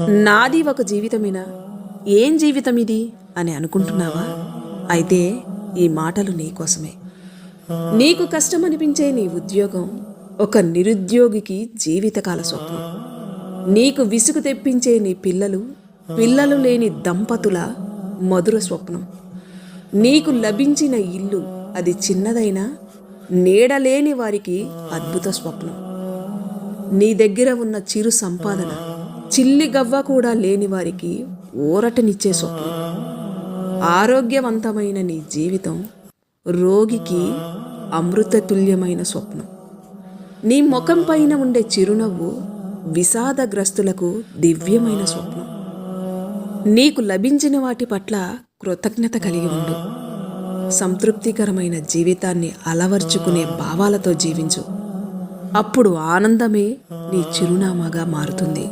నాది ఒక జీవితమేనా, ఏం జీవితం ఇది అని అనుకుంటున్నావా? అయితే ఈ మాటలు నీకోసమే. నీకు కష్టమనిపించే నీ ఉద్యోగం ఒక నిరుద్యోగికి జీవితకాల స్వప్నం. నీకు విసుగు తెప్పించే నీ పిల్లలు పిల్లలు లేని దంపతుల మధుర స్వప్నం. నీకు లభించిన ఇల్లు అది చిన్నదైనా నీడలేని వారికి అద్భుత స్వప్నం. నీ దగ్గర ఉన్న చిరు సంపాదన చిల్లి గవ్వ కూడా లేని వారికి ఊరటనిచ్చే స్వప్నం. ఆరోగ్యవంతమైన నీ జీవితం రోగికి అమృతతుల్యమైన స్వప్నం. నీ ముఖం పైన ఉండే చిరునవ్వు విషాదగ్రస్తులకు దివ్యమైన స్వప్నం. నీకు లభించిన వాటి పట్ల కృతజ్ఞత కలిగి ఉండు. సంతృప్తికరమైన జీవితాన్ని అలవర్చుకునే భావాలతో జీవించు. అప్పుడు ఆనందమే నీ చిరునామాగా మారుతుంది.